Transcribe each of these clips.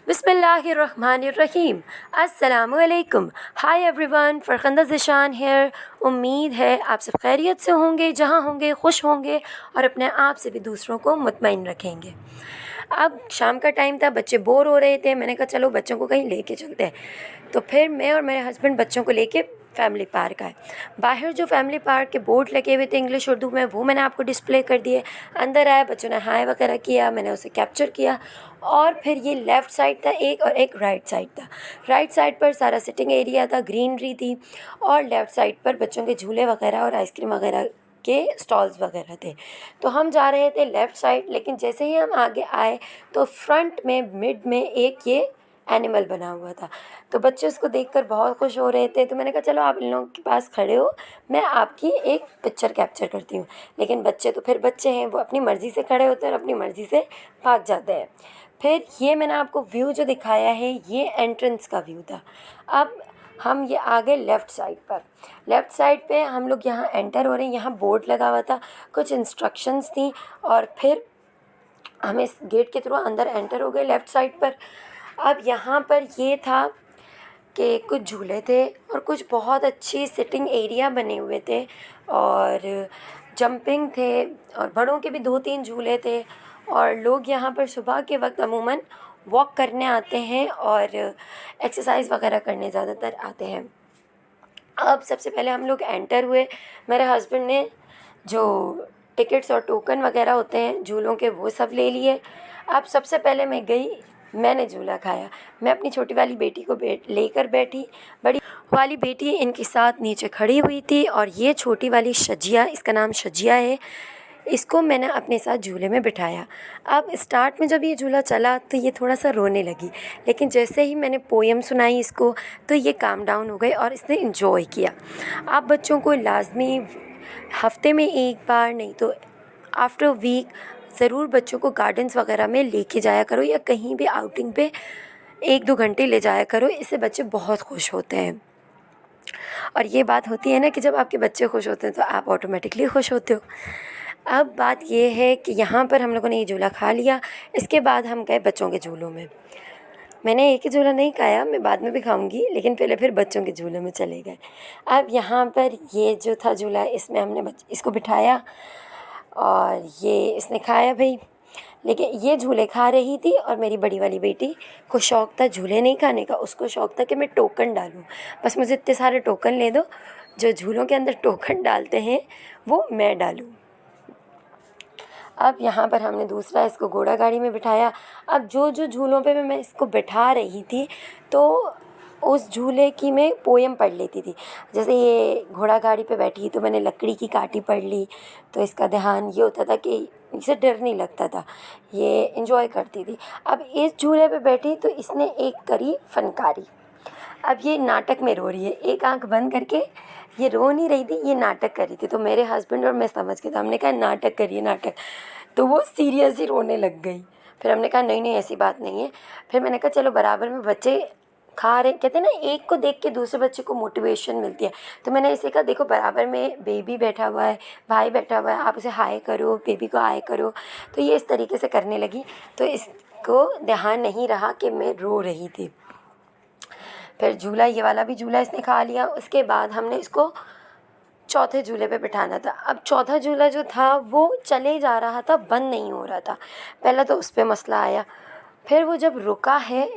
बिस्मिल्लाहिर्रहमानिर्रहीम। अस्सलामुअलैकुम। Hi everyone, Farkhanda Zeeshan here. उम्मीद है आप सब खैरियत से होंगे, जहाँ होंगे खुश होंगे और अपने आप से भी दूसरों को मुतमईन रखेंगे। अब शाम का टाइम था, बच्चे बोर हो रहे थे। मैंने कहा चलो बच्चों को कहीं लेके चलते हैं। तो फिर मैं और मेरे हस्बैंड बच्चों को लेके फैमिली पार्क आए। बाहर जो फैमिली पार्क के बोर्ड लगे हुए थे इंग्लिश उर्दू में, वो मैंने आपको डिस्प्ले कर दिए। अंदर आए, बच्चों ने हाय वगैरह किया, मैंने उसे कैप्चर किया। और फिर ये लेफ़्ट साइड था एक और एक राइट साइड था। राइट साइड पर सारा सिटिंग एरिया था, ग्रीनरी थी, और लेफ़्ट साइड पर बच्चों के झूले वगैरह और आइसक्रीम वगैरह के स्टॉल्स वगैरह थे। तो हम जा रहे थे लेफ़्ट साइड, लेकिन जैसे ही हम आगे आए तो फ्रंट में मिड में एक ये एनिमल बना हुआ था। तो बच्चे उसको देखकर बहुत खुश हो रहे थे। तो मैंने कहा चलो आप इन लोगों के पास खड़े हो, मैं आपकी एक पिक्चर कैप्चर करती हूँ। लेकिन बच्चे तो फिर बच्चे हैं, वो अपनी मर्ज़ी से खड़े होते हैं और अपनी मर्ज़ी से भाग जाते हैं। फिर ये मैंने आपको व्यू जो दिखाया है, ये एंट्रेंस का व्यू था। अब हम ये आ गए लेफ़्ट साइड पर। लेफ़्ट साइड पे हम लोग यहाँ एंटर हो रहे हैं। यहाँ बोर्ड लगा हुआ था, कुछ इंस्ट्रक्शंस थी, और फिर हम इस गेट के थ्रू अंदर एंटर हो गए लेफ़्ट साइड पर। अब यहाँ पर ये था कि कुछ झूले थे और कुछ बहुत अच्छी सिटिंग एरिया बने हुए थे, और जंपिंग थे, और बड़ों के भी 2-3 झूले थे। और लोग यहाँ पर सुबह के वक्त अमूमन वॉक करने आते हैं और एक्सरसाइज वगैरह करने ज़्यादातर आते हैं। अब सबसे पहले हम लोग एंटर हुए। मेरे हस्बैंड ने जो टिकट्स और टोकन वगैरह होते हैं झूलों के, वो सब ले लिए। अब सबसे पहले मैं गई, मैंने झूला खाया। मैं अपनी छोटी वाली बेटी को लेकर बैठी। बड़ी वाली बेटी इनके साथ नीचे खड़ी हुई थी, और ये छोटी वाली शजिया, इसका नाम शजिया है, इसको मैंने अपने साथ झूले में बिठाया। अब स्टार्ट में जब ये झूला चला तो ये थोड़ा सा रोने लगी, लेकिन जैसे ही मैंने पोएम सुनाई इसको तो ये काम डाउन हो गई और इसने इन्जॉय किया। आप बच्चों को लाजमी हफ्ते में एक बार, नहीं तो आफ्टर वीक, ज़रूर बच्चों को गार्डन्स वगैरह में लेके जाया करो, या कहीं भी आउटिंग पे 1-2 घंटे ले जाया करो। इससे बच्चे बहुत खुश होते हैं। और ये बात होती है ना कि जब आपके बच्चे खुश होते हैं तो आप ऑटोमेटिकली खुश होते हो। अब बात ये है कि यहाँ पर हम लोगों ने ये झूला खा लिया। इसके बाद हम गए बच्चों के झूलों में। मैंने एक ही झूला नहीं खाया, मैं बाद में भी खाऊंगी, लेकिन पहले फिर बच्चों के झूले में चले गए। अब यहाँ पर ये जो था झूला, इसमें हमने इसको बिठाया और ये इसने खाया भाई। लेकिन ये झूले खा रही थी और मेरी बड़ी वाली बेटी को शौक़ था झूले नहीं खाने का, उसको शौक़ था कि मैं टोकन डालूं। बस मुझे इतने सारे टोकन ले दो, जो झूलों के अंदर टोकन डालते हैं वो मैं डालूं। अब यहाँ पर हमने दूसरा इसको घोड़ा गाड़ी में बिठाया। अब जो जो झूलों पे मैं इसको बिठा रही थी, तो उस झूले की मैं पोएम पढ़ लेती थी। जैसे ये घोड़ा गाड़ी पे बैठी तो मैंने लकड़ी की काठी पढ़ ली, तो इसका ध्यान ये होता था कि इसे डर नहीं लगता था, ये एंजॉय करती थी। अब इस झूले पे बैठी तो इसने एक करी फनकारी। अब ये नाटक में रो रही है, एक आंख बंद करके। ये रो नहीं रही थी, ये नाटक कर रही थी। तो मेरे हस्बैंड और मैं समझ गए, तो हमने कहा नाटक करिए नाटक। तो वो सीरियस ही रोने लग गई। फिर हमने कहा नहीं नहीं, ऐसी बात नहीं है। फिर मैंने कहा चलो बराबर में बच्चे खा रहे, कहते हैं ना एक को देख के दूसरे बच्चे को मोटिवेशन मिलती है। तो मैंने इसे कहा देखो बराबर में बेबी बैठा हुआ है, भाई बैठा हुआ है, आप उसे हाय करो, बेबी को हाय करो। तो ये इस तरीके से करने लगी, तो इसको ध्यान नहीं रहा कि मैं रो रही थी। फिर झूला, ये वाला भी झूला इसने खा लिया। उसके बाद हमने इसको चौथे झूले पे बिठाना था। अब चौथा झूला जो था वो चले जा रहा था, बंद नहीं हो रहा था। पहले तो उस पर मसला आया। फिर वो जब रुका है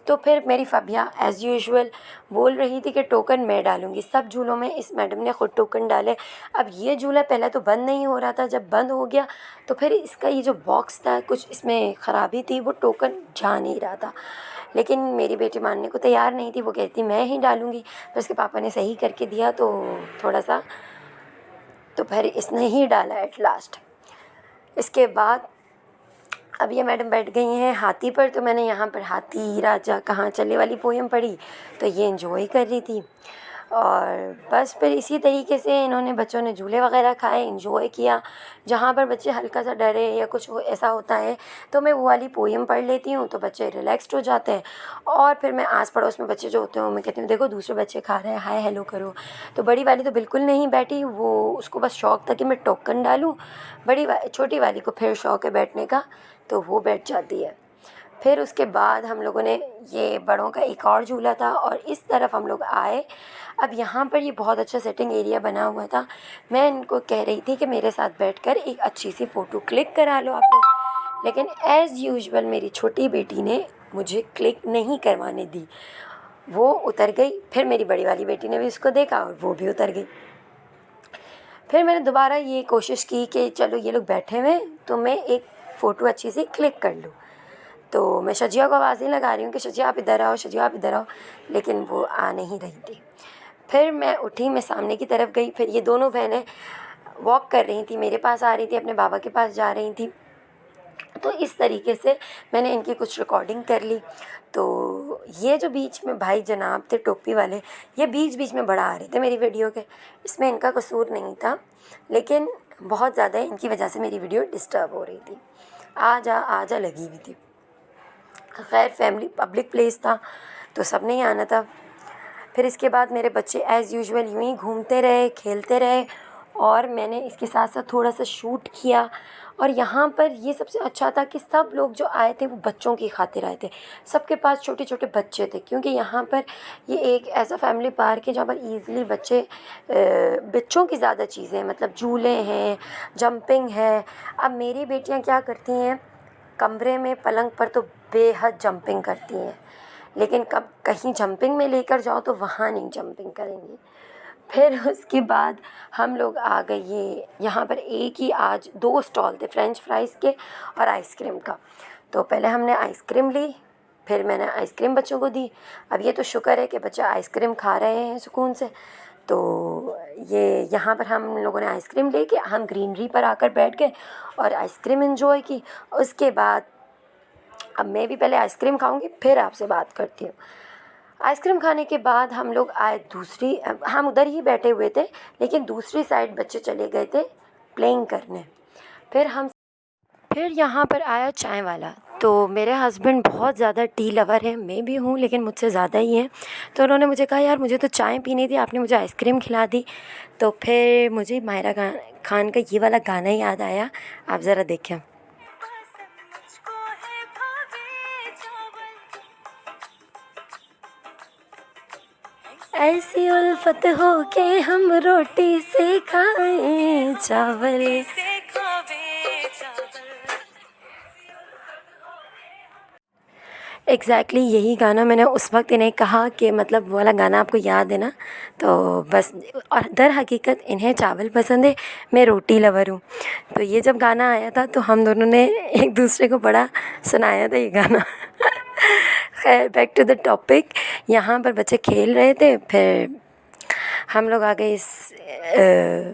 तो फिर मेरी फ़बिया एज़ यूजुअल बोल रही थी कि टोकन मैं डालूँगी। सब झूलों में इस मैडम ने ख़ुद टोकन डाले। अब ये झूला पहले तो बंद नहीं हो रहा था, जब बंद हो गया तो फिर इसका ये जो बॉक्स था कुछ इसमें ख़राबी थी, वो टोकन जा नहीं रहा था। लेकिन मेरी बेटी मानने को तैयार नहीं थी, वो कहती मैं ही डालूँगी। फिर उसके पापा ने सही करके दिया तो थोड़ा सा, तो फिर इसने ही डाला एट लास्ट। इसके बाद अब ये मैडम बैठ गई हैं हाथी पर, तो मैंने यहाँ पर हाथी राजा कहाँ चले वाली पोएम पढ़ी, तो ये एंजॉय कर रही थी। और बस फिर इसी तरीके से इन्होंने, बच्चों ने झूले वगैरह खाए, एंजॉय किया। जहाँ पर बच्चे हल्का सा डरे या कुछ ऐसा होता है तो मैं वो वाली पोएम पढ़ लेती हूँ, तो बच्चे रिलैक्स्ड हो जाते हैं। और फिर मैं आस पड़ोस में बच्चे जो होते हैं मैं कहती हूँ देखो दूसरे बच्चे खा रहे हैं, हाय हेलो करो। तो बड़ी वाली तो बिल्कुल नहीं बैठी, वो उसको बस शौक़ था कि मैं टोकन डालूँ। छोटी वाली को फिर शौक़ है बैठने का, तो वो बैठ जाती है। फिर उसके बाद हम लोगों ने ये बड़ों का एक और झूला था और इस तरफ हम लोग आए। अब यहाँ पर ये बहुत अच्छा सिटिंग एरिया बना हुआ था। मैं इनको कह रही थी कि मेरे साथ बैठकर एक अच्छी सी फ़ोटो क्लिक करा लो आप लोग, लेकिन एज़ यूजुअल मेरी छोटी बेटी ने मुझे क्लिक नहीं करवाने दी। वो उतर गई, फिर मेरी बड़ी वाली बेटी ने भी उसको देखा और वो भी उतर गई। फिर मैंने दोबारा ये कोशिश की कि चलो ये लोग बैठे हुए हैं तो मैं एक फ़ोटो अच्छी सी क्लिक कर लूँ। तो मैं शजिया को आवाज़ें लगा रही हूँ कि शजिया आप इधर आओ, शजिया आप इधर आओ, लेकिन वो आ नहीं रही थी। फिर मैं उठी, मैं सामने की तरफ गई। फिर ये दोनों बहनें वॉक कर रही थी, मेरे पास आ रही थी, अपने बाबा के पास जा रही थी। तो इस तरीके से मैंने इनकी कुछ रिकॉर्डिंग कर ली। तो ये जो बीच में भाई जनाब थे टोपी वाले, ये बीच बीच में बढ़ा आ रहे थे मेरी वीडियो के। इसमें इनका कसूर नहीं था, लेकिन बहुत ज़्यादा इनकी वजह से मेरी वीडियो डिस्टर्ब हो रही थी, आ जा लगी हुई थी। खैर फैमिली पब्लिक प्लेस था तो सब ने ही आना था। फिर इसके बाद मेरे बच्चे एज़ यूजुअल यूँ ही घूमते रहे, खेलते रहे और मैंने इसके साथ साथ थोड़ा सा शूट किया। और यहाँ पर ये सबसे अच्छा था कि सब लोग जो आए थे वो बच्चों की खातिर आए थे। सबके पास छोटे छोटे बच्चे थे, क्योंकि यहाँ पर ये एक ऐसा फैमिली पार्क है जहाँ पर ईज़िली बच्चों की ज़्यादा चीज़ें हैं, मतलब झूले हैं, जंपिंग है। अब मेरी बेटियाँ क्या करती हैं, कमरे में पलंग पर तो बेहद जंपिंग करती हैं, लेकिन कब कहीं जंपिंग में लेकर जाओ तो वहाँ नहीं जंपिंग करेंगी। फिर उसके बाद हम लोग आ गए, ये यहाँ पर एक ही आज 2 स्टॉल थे, फ्रेंच फ्राइज़ के और आइसक्रीम का। तो पहले हमने आइसक्रीम ली, फिर मैंने आइसक्रीम बच्चों को दी। अब ये तो शुक्र है कि बच्चे आइसक्रीम खा रहे हैं सुकून से। तो ये यहाँ पर हम लोगों ने आइसक्रीम लेके हम ग्रीनरी पर आकर बैठ गए और आइसक्रीम एंजॉय की। उसके बाद अब मैं भी पहले आइसक्रीम खाऊंगी, फिर आपसे बात करती हूँ। आइसक्रीम खाने के बाद हम लोग आए हम उधर ही बैठे हुए थे, लेकिन दूसरी साइड बच्चे चले गए थे प्लेइंग करने। फिर यहाँ पर आया चाय वाला। तो मेरे हस्बैंड बहुत ज़्यादा टी लवर है, मैं भी हूँ लेकिन मुझसे ज़्यादा ही है। तो उन्होंने मुझे कहा यार मुझे तो चाय पीनी थी, आपने मुझे आइसक्रीम खिला दी। तो फिर मुझे मायरा खान का ये वाला गाना याद आया, आप ज़रा देखें। ऐसी उल्फत हो के हम रोटी से खाएं चावल। एग्जैक्टली यही गाना मैंने उस वक्त इन्हें कहा कि मतलब वो वाला गाना आपको याद है ना। तो बस, और दर हकीकत इन्हें चावल पसंद है, मैं रोटी लवर हूँ। तो ये जब गाना आया था तो हम दोनों ने एक दूसरे को बड़ा सुनाया था ये गाना। खैर बैक टू द टॉपिक, यहाँ पर बच्चे खेल रहे थे। फिर हम लोग आ गए इस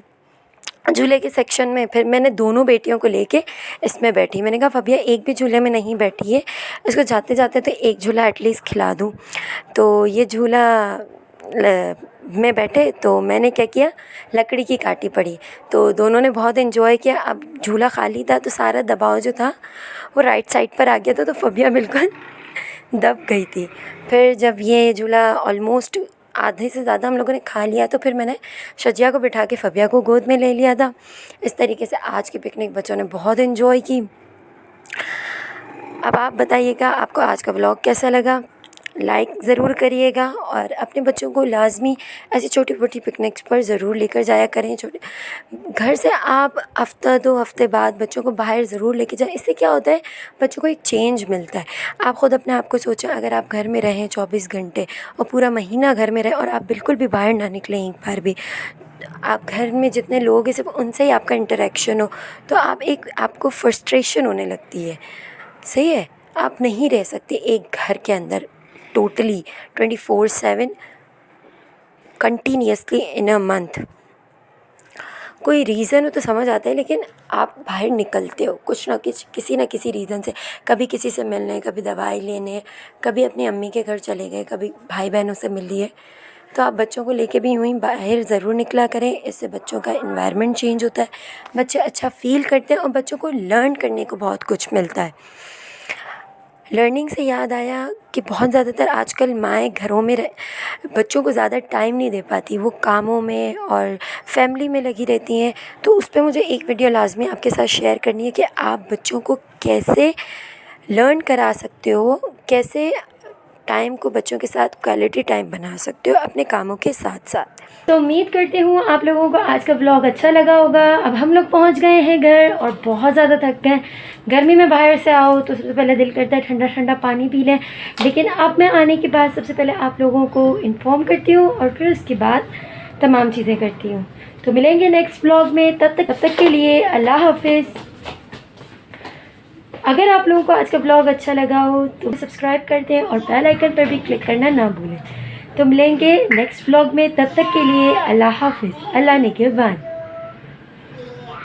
झूले के सेक्शन में। फिर मैंने दोनों बेटियों को लेके इसमें बैठी। मैंने कहा फबिया एक भी झूले में नहीं बैठी है, इसको जाते जाते तो एक झूला एटलीस्ट खिला दूँ। तो ये झूला में बैठे तो मैंने क्या किया, लकड़ी की काटी पड़ी। तो दोनों ने बहुत एंजॉय किया। अब झूला खाली था तो सारा दबाव जो था वो राइट साइड पर आ गया था, तो फबिया बिल्कुल दब गई थी। फिर जब ये झूला ऑलमोस्ट आधे से ज़्यादा हम लोगों ने खा लिया तो फिर मैंने शजिया को बिठा के फबिया को गोद में ले लिया था। इस तरीके से आज की पिकनिक बच्चों ने बहुत एंजॉय की। अब आप बताइएगा आपको आज का व्लॉग कैसा लगा, लाइक ज़रूर करिएगा और अपने बच्चों को लाजमी ऐसी छोटी छोटी पिकनिक्स पर ज़रूर लेकर जाया करें। छोटे घर से आप हफ्ता 2 हफ्ते बाद बच्चों को बाहर ज़रूर लेके जाएं। इससे क्या होता है, बच्चों को एक चेंज मिलता है। आप ख़ुद अपने आप को सोचें, अगर आप घर में रहें 24 घंटे और पूरा महीना घर में रहें और आप बिल्कुल भी बाहर ना निकलें एक बार भी, आप घर में जितने लोग हैं सिर्फ उनसे ही आपका इंटरेक्शन हो, तो आपको फ्रस्ट्रेशन होने लगती है। सही है, आप नहीं रह सकते एक घर के अंदर totally 24/7 continuously in a month. कोई रीज़न हो तो समझ आता है, लेकिन आप बाहर निकलते हो कुछ ना किसी ना किसी रीज़न से, कभी किसी से मिलने, कभी दवाई लेने, कभी अपनी अम्मी के घर चले गए, कभी भाई बहनों से मिल लिए। तो आप बच्चों को लेके भी यूँ ही बाहर ज़रूर निकला करें। इससे बच्चों का इन्वायरमेंट चेंज होता है, बच्चे अच्छा फ़ील करते हैं और बच्चों को लर्न करने को बहुत कुछ मिलता है। लर्निंग से याद आया कि बहुत ज़्यादातर आजकल माएँ घरों में बच्चों को ज़्यादा टाइम नहीं दे पाती, वो कामों में और फैमिली में लगी रहती हैं। तो उस पे मुझे एक वीडियो लाजमी आपके साथ शेयर करनी है कि आप बच्चों को कैसे लर्न करा सकते हो, कैसे टाइम को बच्चों के साथ क्वालिटी टाइम बना सकते हो अपने कामों के साथ साथ। तो उम्मीद करती हूँ आप लोगों को आज का व्लॉग अच्छा लगा होगा। अब हम लोग पहुँच गए हैं घर और बहुत ज़्यादा थक गए। गर्मी में बाहर से आओ तो सबसे पहले दिल करता है ठंडा ठंडा पानी पी लें, लेकिन अब मैं आने के बाद सबसे पहले आप लोगों को इन्फॉर्म करती हूँ और फिर उसके बाद तमाम चीज़ें करती हूँ। तो मिलेंगे नेक्स्ट व्लॉग में, तब तक के लिए अल्लाह हाफिज़। अगर आप लोगों को आज का ब्लॉग अच्छा लगा हो तो सब्सक्राइब कर दें और बेल आइकन पर भी क्लिक करना ना भूलें। तो मिलेंगे नेक्स्ट ब्लॉग में, तब तक के लिए अल्लाह हाफिज़। अल्लाह निगहबान।